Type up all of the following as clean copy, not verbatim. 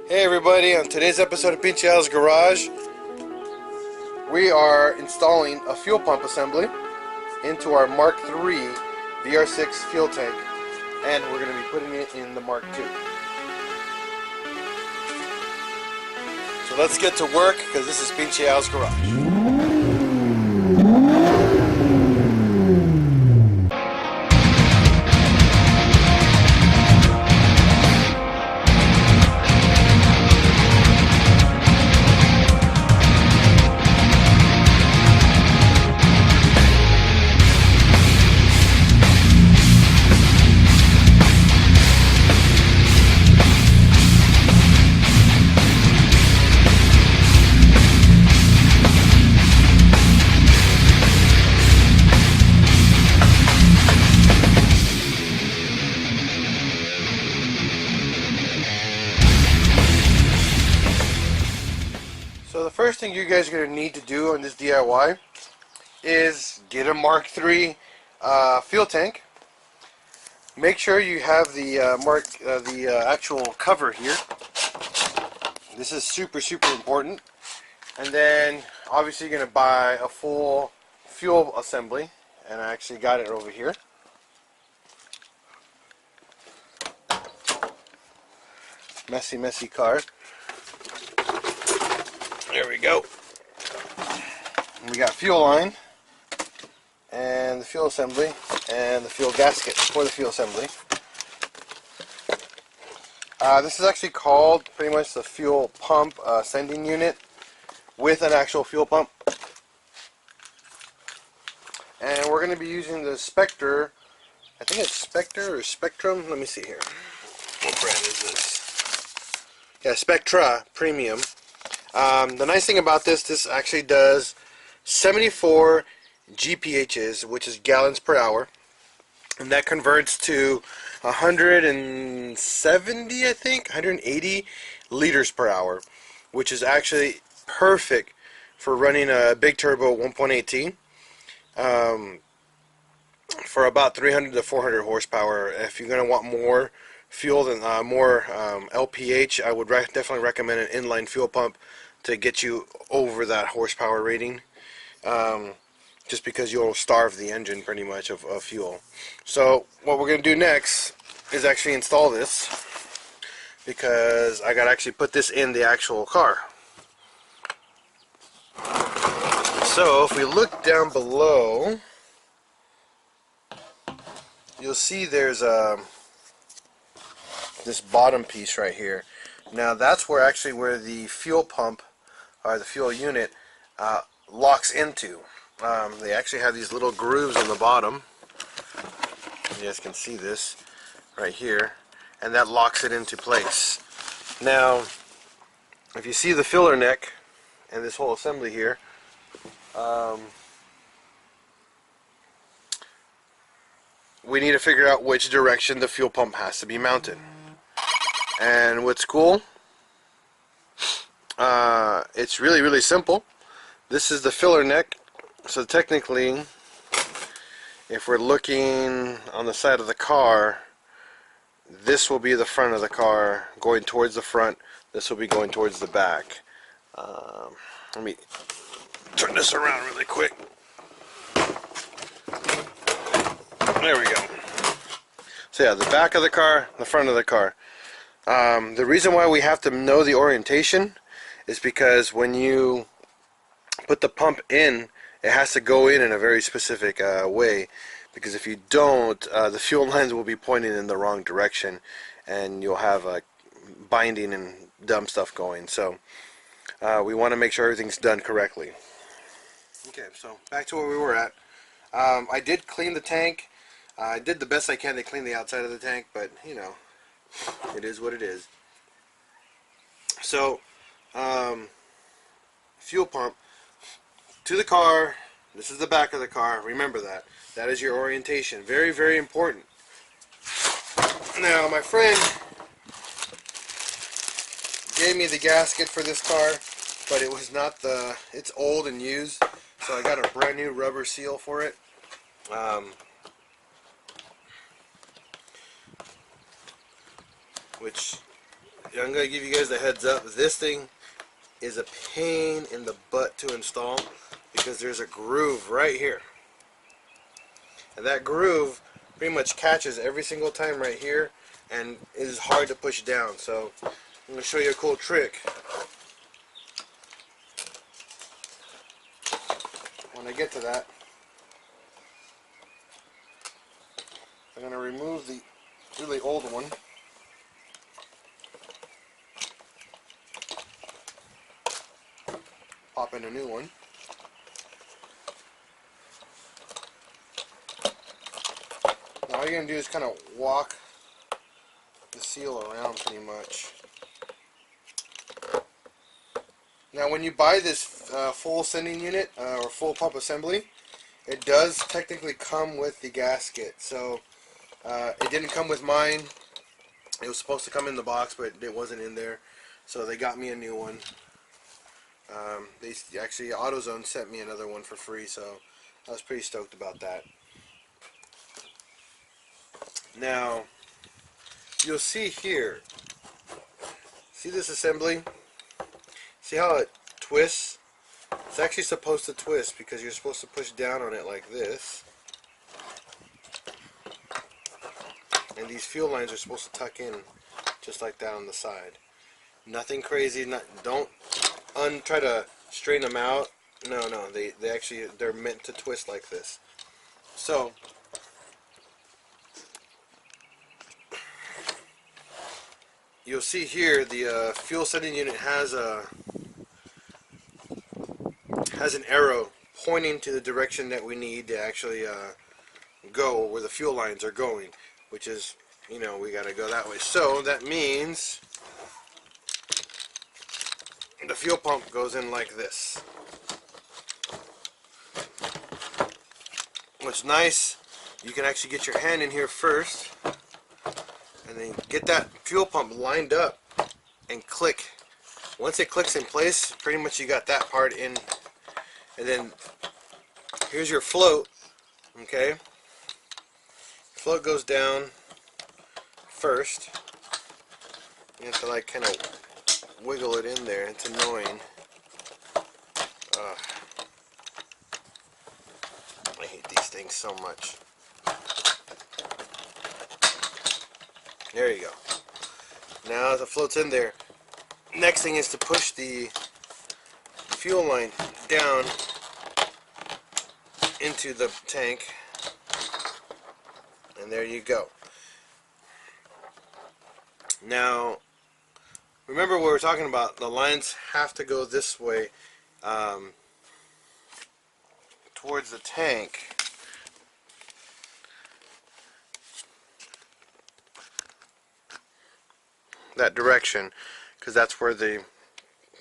Hey everybody, on today's episode of PincheAls Garage, we are installing a fuel pump assembly into our Mark III VR6 fuel tank, and we're going to be putting it in the Mark II. So let's get to work, because this is PincheAls Garage. So the first thing you guys are going to need to do on this DIY is get a Mark III fuel tank. Make sure you have the actual cover here. This is super important. And then obviously you're going to buy a full fuel assembly, and I actually got it over here. Messy car. There we go. We got fuel line, and the fuel assembly, and the fuel gasket for the fuel assembly. This is actually called pretty much the fuel pump sending unit with an actual fuel pump. And we're going to be using the Spectre, I think it's Spectre or Spectrum, let me see here. What brand is this? Yeah, Spectra Premium. The nice thing about this actually does 74 GPHs, which is gallons per hour, and that converts to 170, I think, 180 liters per hour, which is actually perfect for running a big turbo 1.8T for about 300 to 400 horsepower. If you're going to want more fuel than more LPH, I would definitely recommend an inline fuel pump to get you over that horsepower rating, just because you'll starve the engine pretty much of fuel. So what we're going to do next is actually install this, because I got to actually put this in the actual car. So if we look down below, you'll see there's this bottom piece right here. Now that's where the fuel pump, or the fuel unit, locks into. They actually have these little grooves on the bottom. You guys can see this right here, and that locks it into place. Now, if you see the filler neck and this whole assembly here, we need to figure out which direction the fuel pump has to be mounted. And what's cool, it's really simple. This is the filler neck, so technically, if we're looking on the side of the car, this will be the front of the car going towards the front, this will be going towards the back. Let me turn this around really quick. There we go. So yeah, the back of the car, the front of the car. The reason why we have to know the orientation is because when you put the pump in, it has to go in a very specific way, because if you don't, the fuel lines will be pointing in the wrong direction, and you'll have binding and dumb stuff going. So we want to make sure everything's done correctly. Okay, so back to where we were at. I did clean the tank. I did the best I can to clean the outside of the tank, but you know, it is what it is. So, fuel pump to the car. This is the back of the car. Remember that. That is your orientation. Very important. Now, my friend gave me the gasket for this car, but it was not the. It's old and used, so I got a brand new rubber seal for it. Which I'm going to give you guys the heads up. This thing is a pain in the butt to install because there's a groove right here. And that groove pretty much catches every single time right here and is hard to push down. So I'm going to show you a cool trick. When I get to that, I'm going to remove the really old one. Pop in a new one. Now all you're going to do is kind of walk the seal around pretty much. Now when you buy this full sending unit or full pump assembly, it does technically come with the gasket. So it didn't come with mine. It was supposed to come in the box, but it wasn't in there. So they got me a new one. They actually, AutoZone sent me another one for free, so I was pretty stoked about that. Now, you'll see here, see this assembly? See how it twists? It's actually supposed to twist because you're supposed to push down on it like this. And these fuel lines are supposed to tuck in just like that on the side. Nothing crazy, don't try to straighten them out. No, they're meant to twist like this. So you'll see here the fuel sending unit has an arrow pointing to the direction that we need to actually go, where the fuel lines are going, which is, you know, we got to go that way. So that means the fuel pump goes in like this. What's nice, you can actually get your hand in here first and then get that fuel pump lined up and click. Once it clicks in place, pretty much you got that part in. And then here's your float. Okay, float goes down first. You have to like kind of wiggle it in there. It's annoying. I hate these things so much. There you go. Now the float's in there. Next thing is to push the fuel line down into the tank, and there you go. Now remember what we were talking about, the lines have to go this way towards the tank. That direction, because that's where the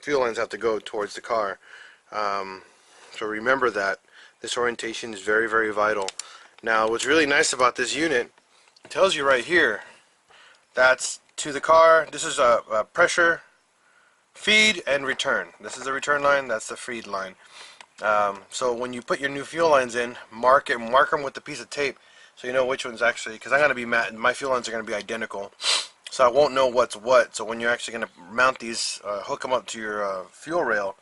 fuel lines have to go, towards the car. So remember that. This orientation is very, very vital. Now what's really nice about this unit, it tells you right here, that's to the car. This is a pressure, feed, and return. This is the return line, that's the feed line. So when you put your new fuel lines in, mark them with a piece of tape so you know which one's actually, because I'm going to be my fuel lines are going to be identical. So I won't know what's what. So when you're actually going to mount these, hook them up to your fuel rail,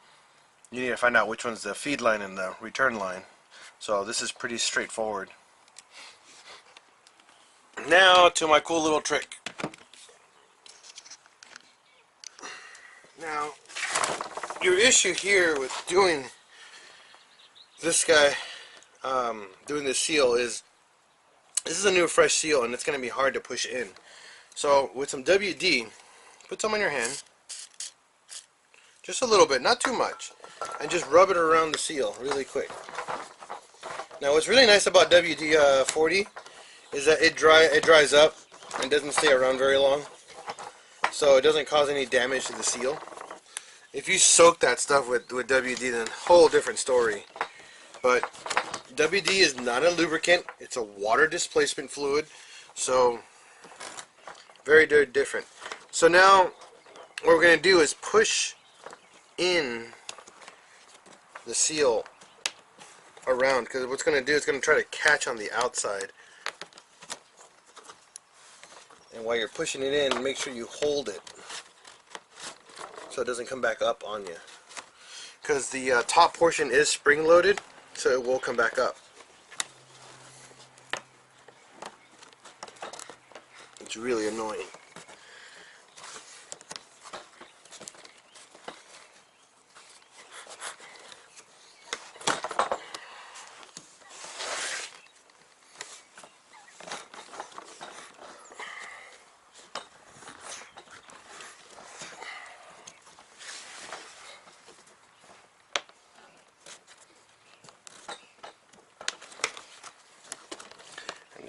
you need to find out which one's the feed line and the return line. So this is pretty straightforward. Now to my cool little trick. Now, your issue here with doing this guy, doing this seal is, this is a new fresh seal and it's going to be hard to push in. So with some WD, put some on your hand, just a little bit, not too much, and just rub it around the seal really quick. Now what's really nice about WD-40 is that it dries up and doesn't stay around very long, so it doesn't cause any damage to the seal. If you soak that stuff with WD, then whole different story. But WD is not a lubricant, it's a water displacement fluid, so very, very different. So now what we're going to do is push in the seal around, because what's going to do is going to try to catch on the outside. And while you're pushing it in, make sure you hold it so it doesn't come back up on you. Because the top portion is spring loaded, so it will come back up. It's really annoying.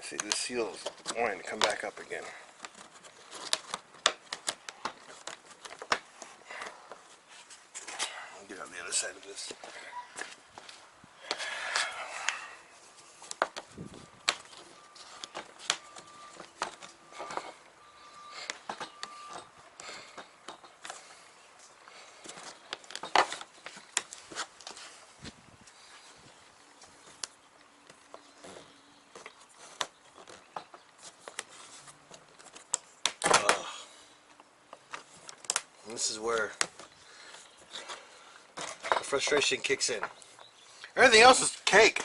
See, this seal is wanting to come back up again. I'll get on the other side of this. This is where the frustration kicks in. Everything else is cake.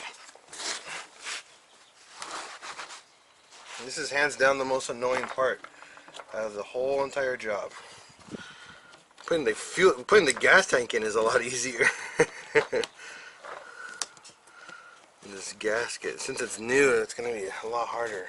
This is hands down the most annoying part of the whole entire job. Putting the gas tank in is a lot easier. This gasket, since it's new, it's going to be a lot harder.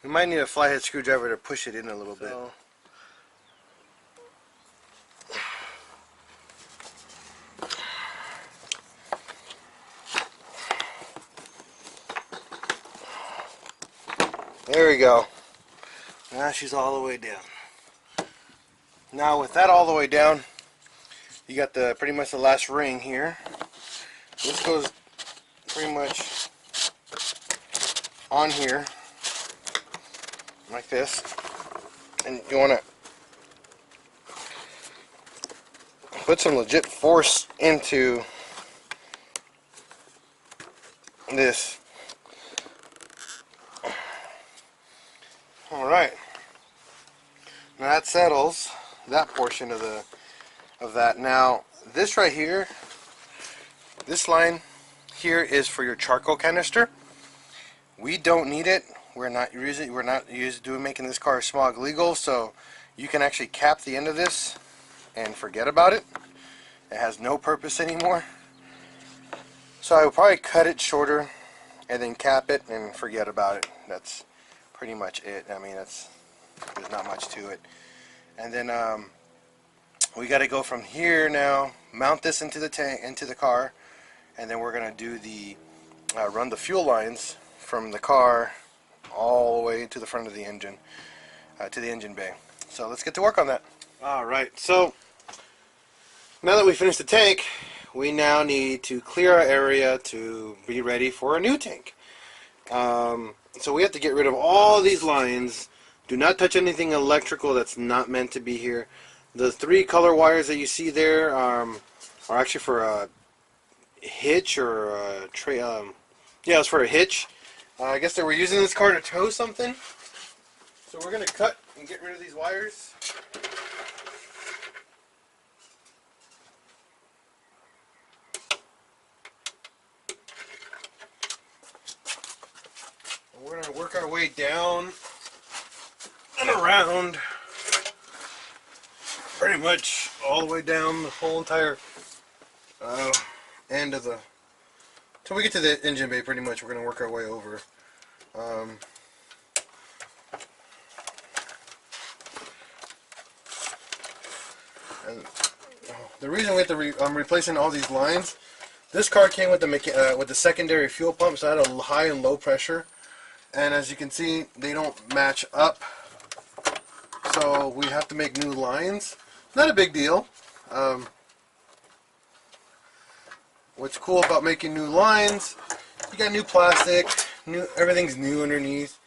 We might need a flathead screwdriver to push it in a little bit. There we go. Now she's all the way down. Now with that all the way down, you got the pretty much the last ring here. This goes pretty much on here like this, and you want to put some legit force into this. Alright, now that settles that portion of that. Now this right here, this line here is for your charcoal canister. We don't need it. We're not making this car smog legal, so you can actually cap the end of this and forget about it. It has no purpose anymore. So I would probably cut it shorter and then cap it and forget about it. That's pretty much it. I mean, there's not much to it. And then we got to go from here now, mount this into the tank, into the car, and then we're gonna do the run the fuel lines from the car all the way to the front of the engine, to the engine bay. So let's get to work on that. Alright, so now that we finished the tank, we now need to clear our area to be ready for a new tank. So we have to get rid of all these lines. Do not touch anything electrical that's not meant to be here. The 3 color wires that you see there are actually for a hitch or a tray. Yeah, it's for a hitch. I guess they were using this car to tow something. So we're going to cut and get rid of these wires. And we're going to work our way down and around, pretty much all the way down the whole entire end of the, till we get to the engine bay. Pretty much we're going to work our way over. And the reason we have to I'm replacing all these lines, this car came with the secondary fuel pump, so I had a high and low pressure, and as you can see, they don't match up, so we have to make new lines. Not a big deal. What's cool about making new lines, you got new plastic, everything's new underneath.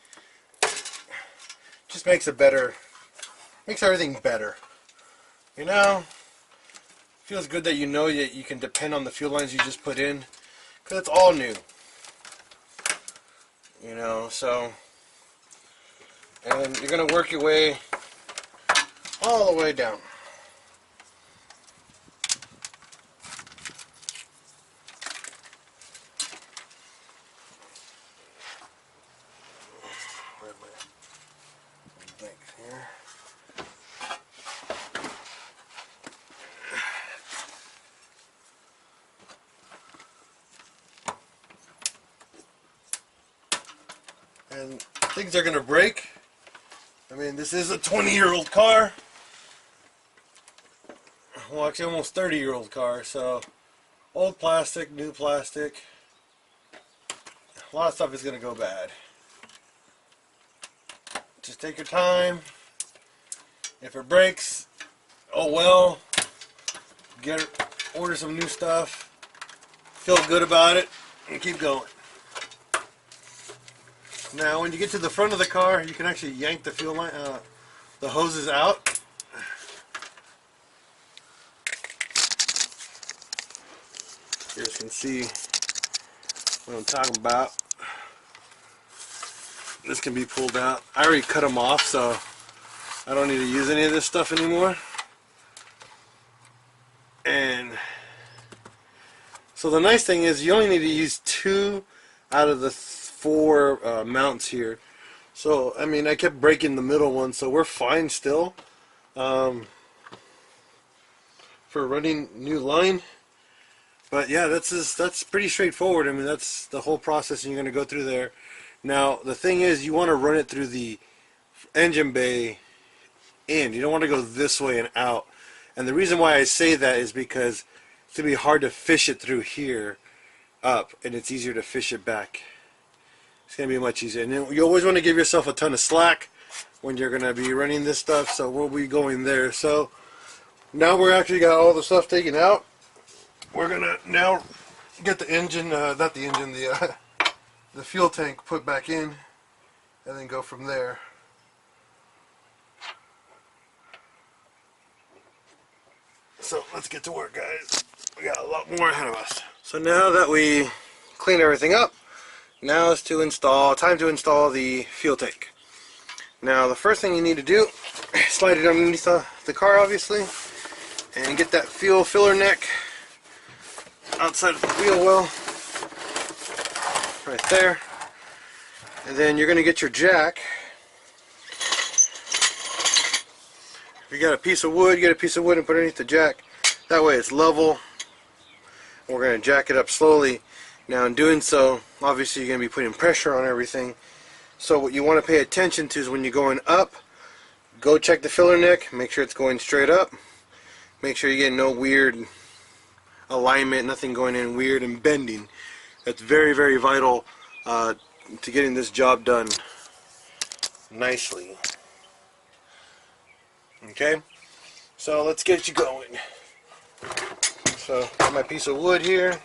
Just makes everything better. You know, feels good that you know that you can depend on the fuel lines you just put in, because it's all new. You know, so, and you're going to work your way all the way down. Where are my things here? And things are going to break. I mean, this is a 20-year-old car. Well, actually almost 30-year-old car, so old plastic, new plastic. A lot of stuff is going to go bad. Just take your time. If it breaks, oh well. Order some new stuff. Feel good about it, and keep going. Now, when you get to the front of the car, you can actually yank the fuel line, the hoses out. You guys can see what I'm talking about. This can be pulled out. I already cut them off, so I don't need to use any of this stuff anymore. And so the nice thing is you only need to use 2 out of the 4 mounts here. So I mean, I kept breaking the middle one, so we're fine still for running new line. But yeah, that's pretty straightforward. I mean, that's the whole process, and you're going to go through there. Now the thing is, you want to run it through the engine bay in. You don't want to go this way and out. And the reason why I say that is because it's going to be hard to fish it through here up, and it's easier to fish it back. It's going to be much easier. And then you always want to give yourself a ton of slack when you're going to be running this stuff, so we'll be going there. So now we're actually got all the stuff taken out. We're going to now get the engine, not the engine, the fuel tank put back in, and then go from there. So let's get to work, guys. We got a lot more ahead of us. So now that we clean everything up, now is time to install the fuel tank. Now the first thing you need to do, slide it underneath the car obviously, and get that fuel filler neck outside of the wheel well, right there. And then you're going to get your jack. If you got a piece of wood, get a piece of wood and put it underneath the jack. That way it's level. And we're going to jack it up slowly. Now in doing so, obviously you're going to be putting pressure on everything. So what you want to pay attention to is when you're going up, go check the filler neck, make sure it's going straight up. Make sure you get no weird alignment, nothing going in weird and bending. That's very, very vital to getting this job done nicely. Okay, so let's get you going. So got my piece of wood here.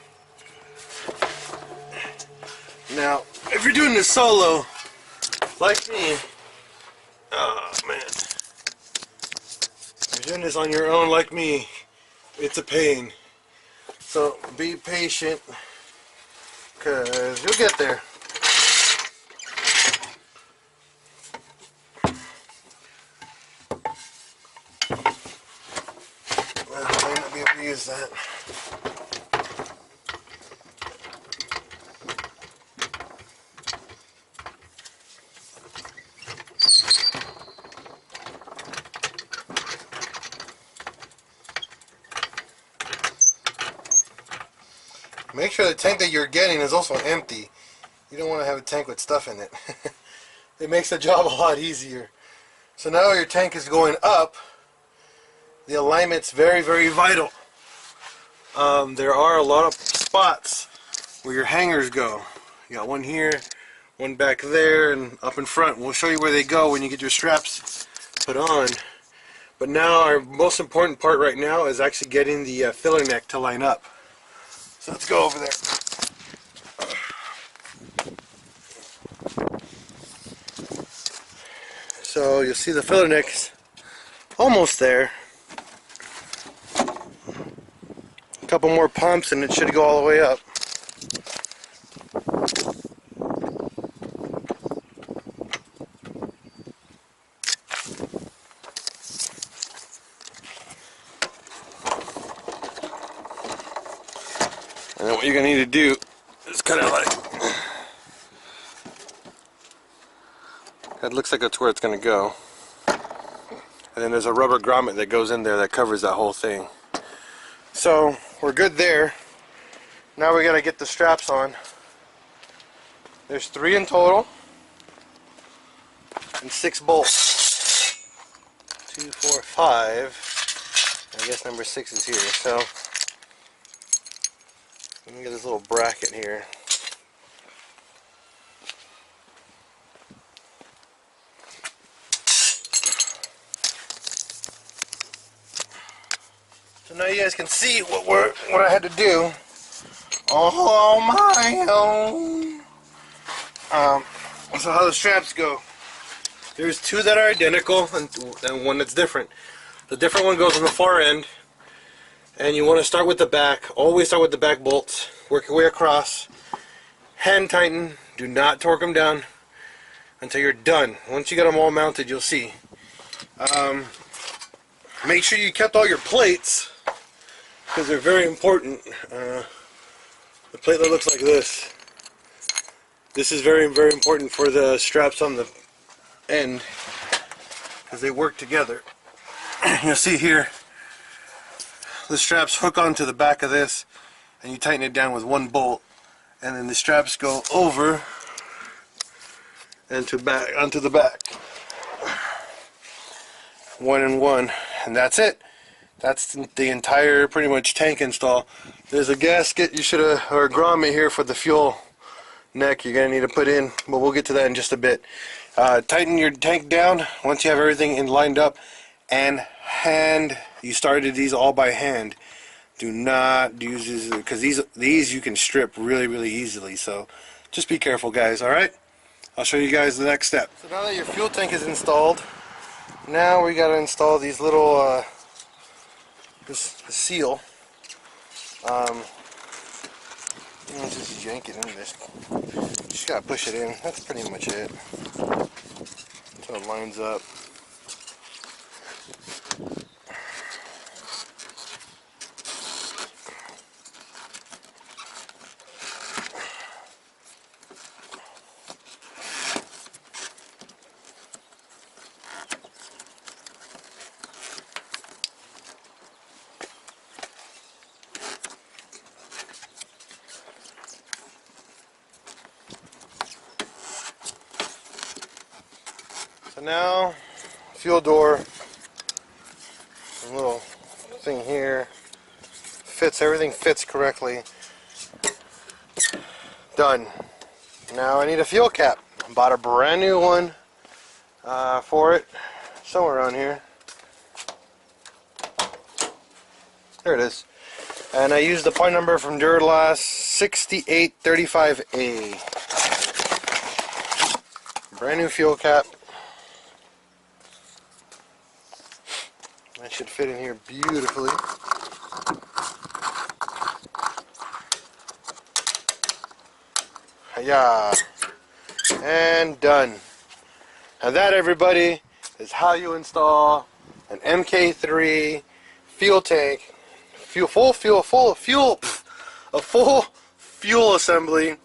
Now, if you're doing this solo, like me, oh man, if you're doing this on your own like me, it's a pain. So be patient, because you'll get there. Well, I may not be able to use that. Make sure the tank that you're getting is also empty. You don't want to have a tank with stuff in it. It makes the job a lot easier. So now your tank is going up. The alignment's very, very vital. There are a lot of spots where your hangers go. You got one here, one back there, and up in front. We'll show you where they go when you get your straps put on. But now our most important part right now is actually getting the filler neck to line up. So let's go over there. So you'll see the filler neck's almost there. A couple more pumps and it should go all the way up. And then what you're going to need to do is kind of like, it looks like that's where it's going to go. And then there's a rubber grommet that goes in there that covers that whole thing. So we're good there. Now we got to get the straps on. There's 3 in total and 6 bolts. 2, 4, 5. I guess number 6 is here. So let me get this little bracket here. So now you guys can see what I had to do all on my own. So how the straps go. There's 2 that are identical and 1 that's different. The different one goes on the far end, and you want to start with the back. Always start with the back bolts. Work your way across. Hand tighten. Do not torque them down until you're done. Once you get them all mounted, you'll see. Make sure you kept all your plates, because they're very important. The plate that looks like this. This is very, very important for the straps on the end, because they work together. You'll see here, the straps hook onto the back of this, and you tighten it down with 1 bolt, and then the straps go over and onto the back. 1 and 1, and that's it. That's the entire pretty much tank install. There's a gasket or a grommet here for the fuel neck you're going to need to put in, but we'll get to that in just a bit. Tighten your tank down once you have everything lined up, and you started these all by hand. Do not use these, because these you can strip really, really easily, so just be careful, guys. Alright, I'll show you guys the next step. So now that your fuel tank is installed, now we got to install these little the seal. Just yank it in this. Just gotta push it in. That's pretty much it. So it lines up. So now, fuel door, a little thing here, everything fits correctly. Done. Now I need a fuel cap. I bought a brand new one for it, somewhere around here. There it is. And I used the part number from Duralast 6835A. Brand new fuel cap. That should fit in here beautifully. Yeah, and done. And that, everybody, is how you install an MK3 fuel tank, a full fuel assembly.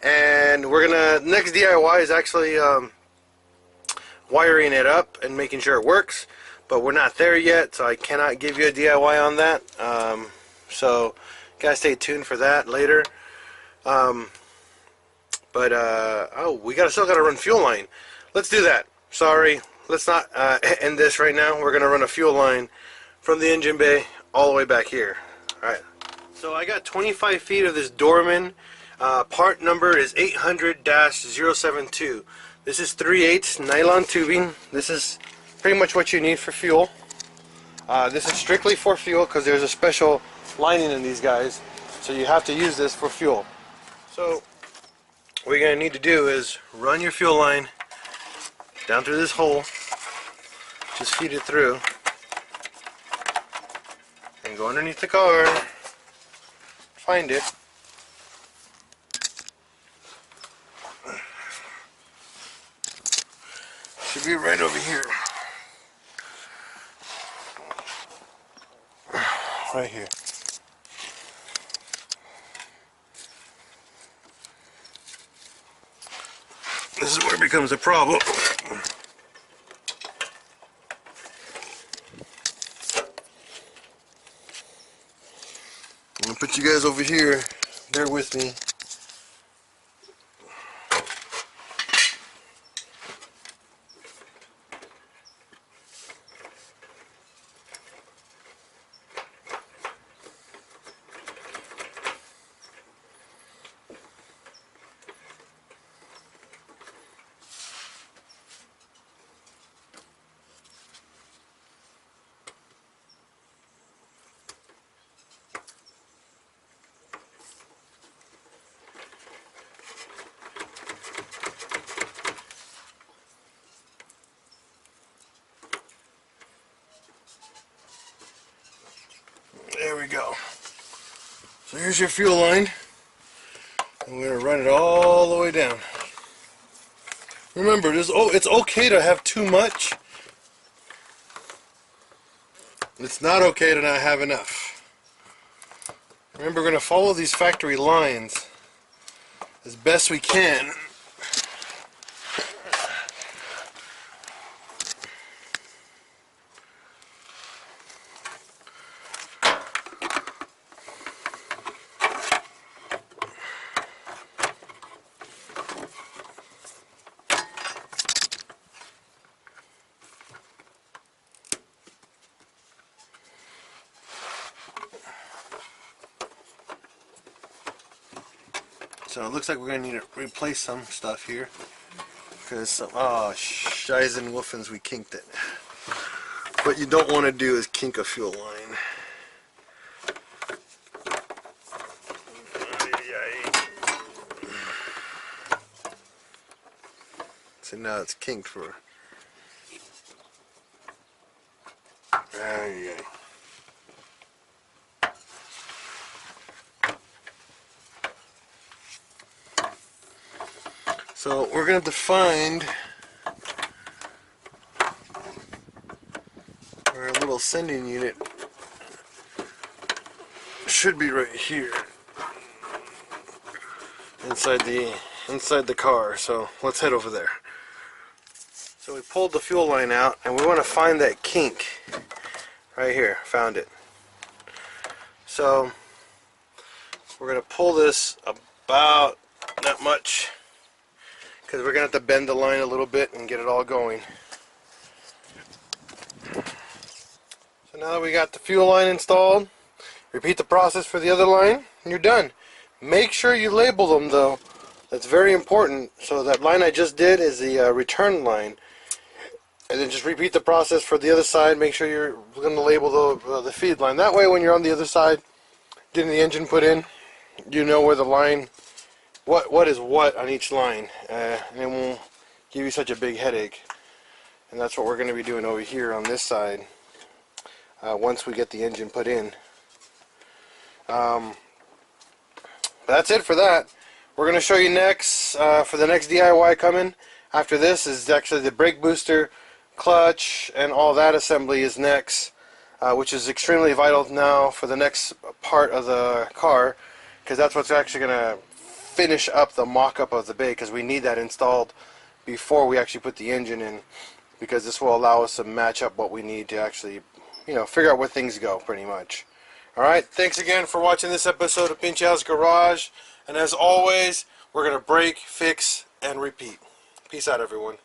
And we're gonna, next DIY is actually wiring it up and making sure it works. But we're not there yet, so I cannot give you a DIY on that. So, guys, stay tuned for that later. Oh, we still gotta run fuel line. Let's do that. Sorry, let's not end this right now. We're gonna run a fuel line from the engine bay all the way back here. All right. So I got 25 feet of this Dorman Part number is 800-072. This is 3/8 nylon tubing. This is pretty much what you need for fuel. This is strictly for fuel because there's a special lining in these guys, so you have to use this for fuel. So what you're going to need to do is run your fuel line down through this hole, just feed it through, and go underneath the car, find it. Should be right over here. Right here. This is where it becomes a problem. I'm gonna put you guys over here. Bear with me. There we go. So here's your fuel line. I'm going to run it all the way down. Remember, it's okay to have too much. It's not okay to not have enough. Remember, we're going to follow these factory lines as best we can. So it looks like we're going to need to replace some stuff here. Because, oh, shies and woofins, we kinked it. What you don't want to do is kink a fuel line. So now it's kinked for... So we're going to find our little sending unit. Should be right here inside the car. So let's head over there. So we pulled the fuel line out and we want to find that kink right here. Found it. So we're going to pull this about that much, because we're going to have to bend the line a little bit and get it all going. So now that we got the fuel line installed, repeat the process for the other line and you're done. Make sure you label them though. That's very important. So that line I just did is the return line. And then just repeat the process for the other side. Make sure you're going to label the feed line. That way when you're on the other side getting the engine put in, you know where the line, what is what on each line, and it won't give you such a big headache. And that's what we're going to be doing over here on this side once we get the engine put in. That's it for that. We're going to show you next for the next DIY coming. After this is actually the brake booster, clutch, and all that assembly is next, which is extremely vital now for the next part of the car, because that's what's actually going to finish up the mock-up of the bay, because we need that installed before we actually put the engine in, because this will allow us to match up what we need to actually, you know, figure out where things go pretty much. Alright, thanks again for watching this episode of PincheAls Garage, and as always, we're going to break, fix, and repeat. Peace out, everyone.